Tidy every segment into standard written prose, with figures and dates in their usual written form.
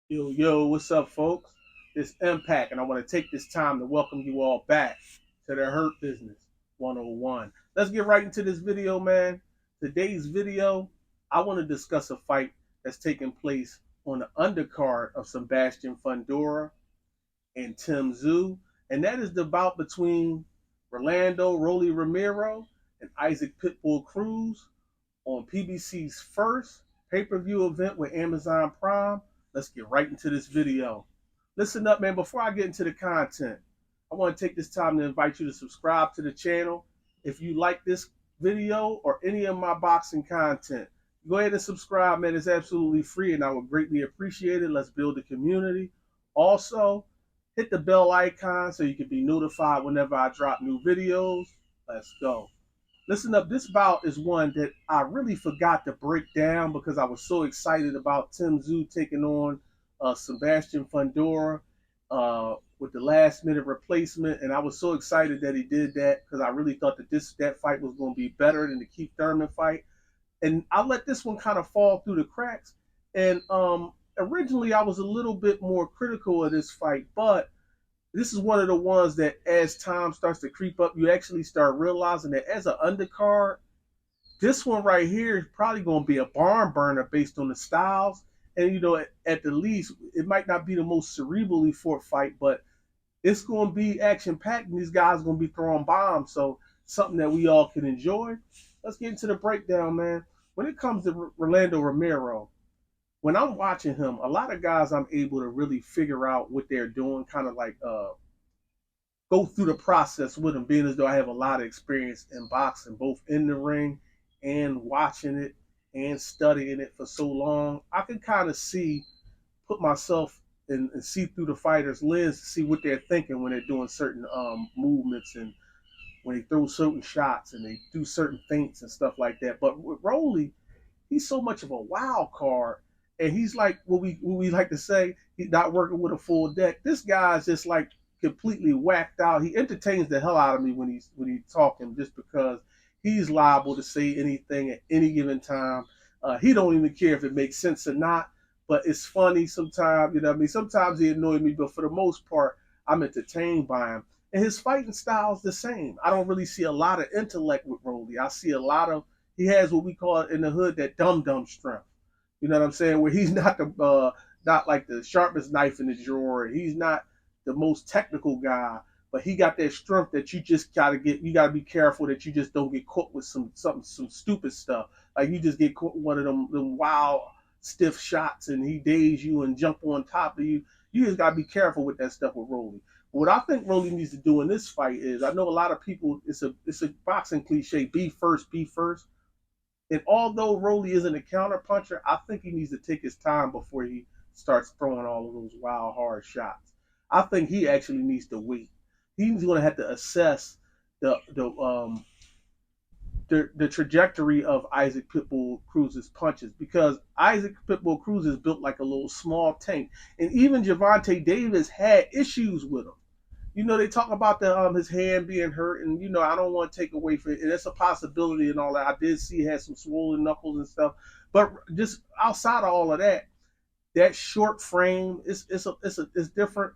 Yo, what's up, folks? It's Impact, and I want to take this time to welcome you all back to the Hurt Business 101. Let's get right into this video, man. Today's video, I want to discuss a fight that's taking place on the undercard of Sebastian Fundora and Tim Tszyu, and that is the bout between Rolando Romero and Isaac Pitbull Cruz on PBC's first pay-per-view event with Amazon Prime. Let's get right into this video. Listen up, man. Before I get into the content, I want to take this time to invite you to subscribe to the channel. If you like this video or any of my boxing content, go ahead and subscribe, man. It's absolutely free, and I would greatly appreciate it. Let's build a community. Also, hit the bell icon so you can be notified whenever I drop new videos. Let's go. Listen up, this bout is one that I really forgot to break down because I was so excited about Tim Tszyu taking on Sebastian Fundora with the last minute replacement, and I was so excited that he did that because I really thought that that fight was going to be better than the Keith Thurman fight, and I let this one kind of fall through the cracks. And originally, I was a little bit more critical of this fight, but this is one of the ones that as time starts to creep up, you actually start realizing that as an undercard, this one right here is probably going to be a barn burner based on the styles. And, at the least, it might not be the most cerebrally fought fight, but it's going to be action packed and these guys are going to be throwing bombs. So, something that we all can enjoy. Let's get into the breakdown, man. When it comes to Rolando Romero, when I'm watching him, a lot of guys I'm able to really figure out what they're doing, kind of like go through the process with him, being as though I have a lot of experience in boxing, both in the ring and watching it and studying it for so long. I can kind of put myself and see through the fighter's lens to see what they're thinking when they're doing certain movements and when they throw certain shots and they do certain feints and stuff like that. But with Rolly, he's so much of a wild card, and he's like what we like to say. He's not working with a full deck. This guy's just like completely whacked out. He entertains the hell out of me when he's talking, just because he's liable to say anything at any given time. He don't even care if it makes sense or not. But it's funny sometimes. You know what I mean? Sometimes he annoys me, but for the most part, I'm entertained by him. And his fighting style is the same. I don't really see a lot of intellect with Rolly. I see a lot of he has what we call in the hood that dumb strength. You know what I'm saying? Where he's not like the sharpest knife in the drawer. He's not the most technical guy, but he got that strength that you just gotta get. You gotta be careful that you just don't get caught with some stupid stuff. Like you just get caught with one of them wild stiff shots and he daze you and jump on top of you. You just gotta be careful with that stuff with Rolly. What I think Rolly needs to do in this fight is, I know a lot of people, it's a boxing cliche, be first, be first. And although Rolly isn't a counter puncher, I think he needs to take his time before he starts throwing all of those wild, hard shots. I think he actually needs to wait. He's going to have to assess the the um the trajectory of Isaac Pitbull Cruz's punches, because Isaac Pitbull Cruz is built like a little small tank, and even Javante Davis had issues with him. They talk about his hand being hurt, and I don't want to take away from it, and it's a possibility and all that. I did see he had some swollen knuckles and stuff, but just outside of all of that, that short frame is different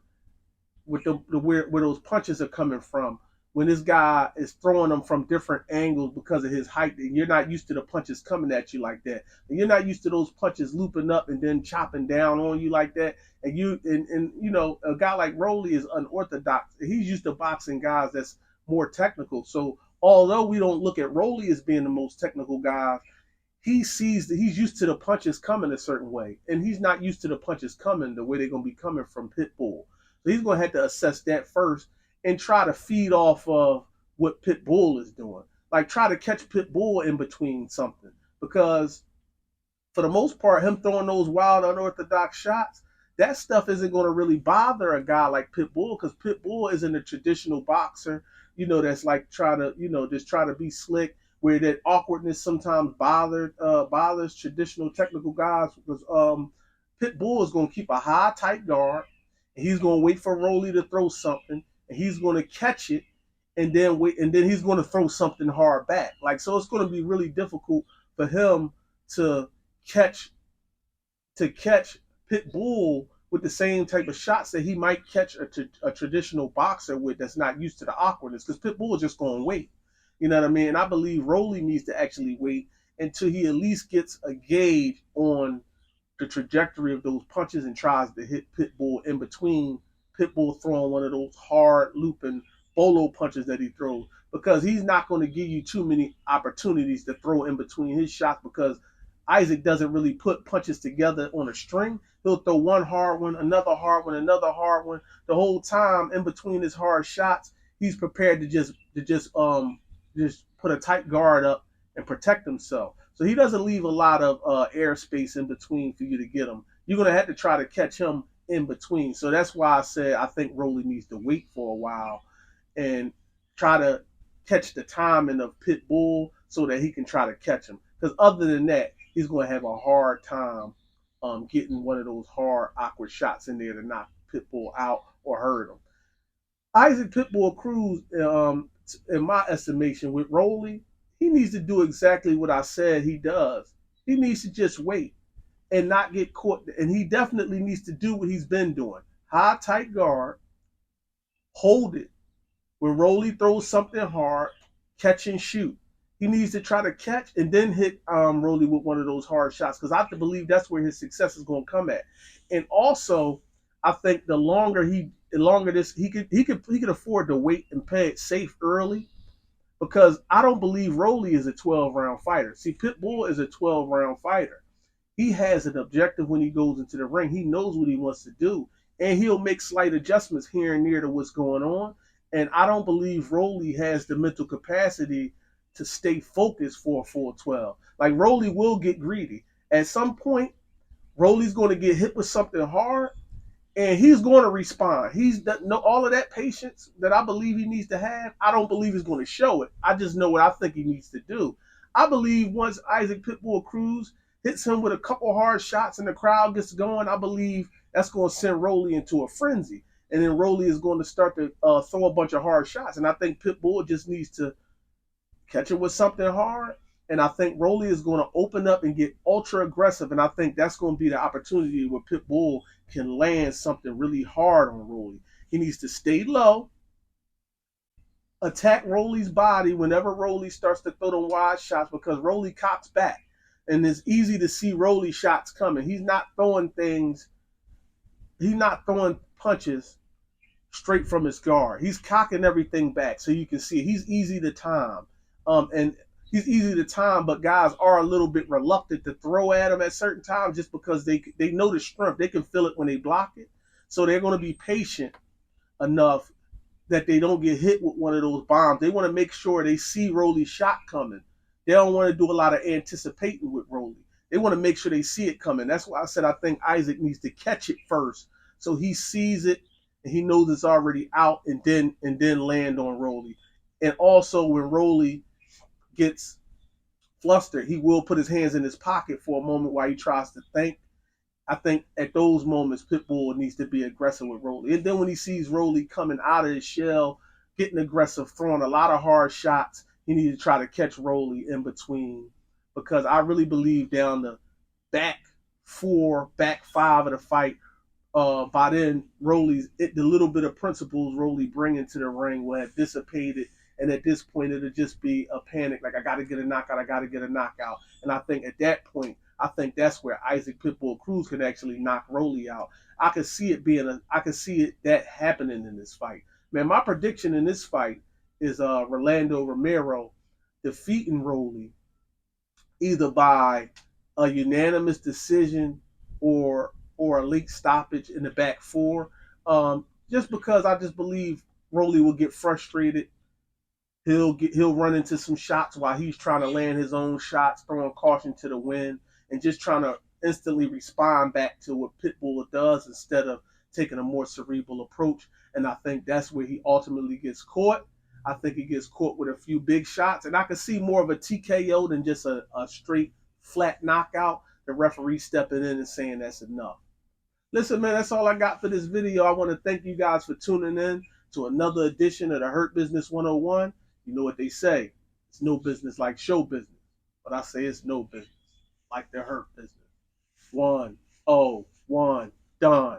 with the where those punches are coming from. When this guy is throwing them from different angles because of his height, and you're not used to the punches coming at you like that, and you're not used to those punches looping up and then chopping down on you like that. And a guy like Rolly is unorthodox. He's used to boxing guys that's more technical. So although we don't look at Rolly as being the most technical guy, he sees that he's used to the punches coming a certain way, and he's not used to the punches coming the way they're going to be coming from Pitbull. So he's going to have to assess that first and try to feed off of what Pitbull is doing. Like try to catch Pitbull in between something, because for the most part, him throwing those wild, unorthodox shots, that stuff isn't going to really bother a guy like Pitbull, because Pitbull isn't a traditional boxer, that's like just try to be slick, where that awkwardness sometimes bothers traditional technical guys, because Pitbull is going to keep a high, tight guard, and he's going to wait for Rolly to throw something, and he's going to catch it, and then wait, and then he's going to throw something hard back. Like, so it's going to be really difficult for him to catch Pitbull with the same type of shots that he might catch a traditional boxer with that's not used to the awkwardness. Because Pitbull is just going to wait. You know what I mean? And I believe Rolly needs to actually wait until he at least gets a gauge on the trajectory of those punches and tries to hit Pitbull in between. Pitbull throwing one of those hard looping bolo punches that he throws, because he's not going to give you too many opportunities to throw in between his shots, because Isaac doesn't really put punches together on a string. He'll throw one hard one, another hard one, another hard one. The whole time in between his hard shots, he's prepared to just put a tight guard up and protect himself. So he doesn't leave a lot of airspace in between for you to get him. You're going to have to try to catch him in between. So that's why I said I think Rolly needs to wait for a while and try to catch the timing of Pitbull so that he can try to catch him. Because other than that, he's going to have a hard time getting one of those hard, awkward shots in there to knock Pitbull out or hurt him. Isaac Pitbull Cruz, in my estimation, with Rolly, he needs to do exactly what I said he does. He needs to just wait and not get caught. And he definitely needs to do what he's been doing. High, tight guard, hold it. When Rolly throws something hard, catch and shoot. He needs to try to catch and then hit Rolly with one of those hard shots, because I have to believe that's where his success is going to come at. And also, I think the longer this, he could afford to wait and play it safe early, because I don't believe Rolly is a 12-round fighter. See, Pitbull is a 12-round fighter. He has an objective when he goes into the ring. He knows what he wants to do, and he'll make slight adjustments here and there to what's going on. And I don't believe Rolly has the mental capacity to stay focused for a full 12. Like, Rolly will get greedy. At some point, Rolly's going to get hit with something hard, and he's going to respond. All of that patience that I believe he needs to have, I don't believe he's going to show it. I just know what I think he needs to do. I believe once Isaac Pitbull Cruz hits him with a couple hard shots and the crowd gets going, I believe that's going to send Rolly into a frenzy. And then Rolly is going to start to throw a bunch of hard shots. And I think Pitbull just needs to catch it with something hard. And I think Rolly is going to open up and get ultra aggressive. And I think that's going to be the opportunity where Pitbull can land something really hard on Rolly. He needs to stay low, attack Rolly's body whenever Rolly starts to throw them wide shots, because Rolly cocks back. And it's easy to see Rolly shots coming. He's not throwing punches straight from his guard. He's cocking everything back so you can see it. He's easy to time. But guys are a little bit reluctant to throw at him at certain times, just because they know the strength. They can feel it when they block it. So they're going to be patient enough that they don't get hit with one of those bombs. They want to make sure they see Rolly's shot coming. They don't want to do a lot of anticipating with Rolly. They want to make sure they see it coming. That's why I said I think Isaac needs to catch it first, so he sees it and he knows it's already out, and then land on Rolly. And also, when Rolly gets flustered, he will put his hands in his pocket for a moment while he tries to think. I think at those moments, Pitbull needs to be aggressive with Rolly. And then when he sees Rolly coming out of his shell, getting aggressive, throwing a lot of hard shots, he needs to try to catch Rolly in between. Because I really believe down the back 4, back 5 of the fight, by then, the little bit of principles Rolly bring into the ring will have dissipated. And at this point, it'll just be a panic. Like, I got to get a knockout. And I think at that point, I think that's where Isaac Pitbull Cruz can actually knock Rolly out. I could see that happening in this fight. Man, my prediction in this fight is Rolando Romero defeating Rolly either by a unanimous decision or a late stoppage in the back 4. Just because I just believe Rolly will get frustrated. He'll run into some shots while he's trying to land his own shots, throwing caution to the wind, and just trying to instantly respond back to what Pitbull does instead of taking a more cerebral approach. And I think that's where he ultimately gets caught. I think he gets caught with a few big shots, and I can see more of a TKO than just a straight flat knockout. The referee stepping in and saying that's enough. Listen, man, that's all I got for this video. I want to thank you guys for tuning in to another edition of the Hurt Business 101. You know what they say, it's no business like show business, but I say it's no business like the hurt business. 101 done.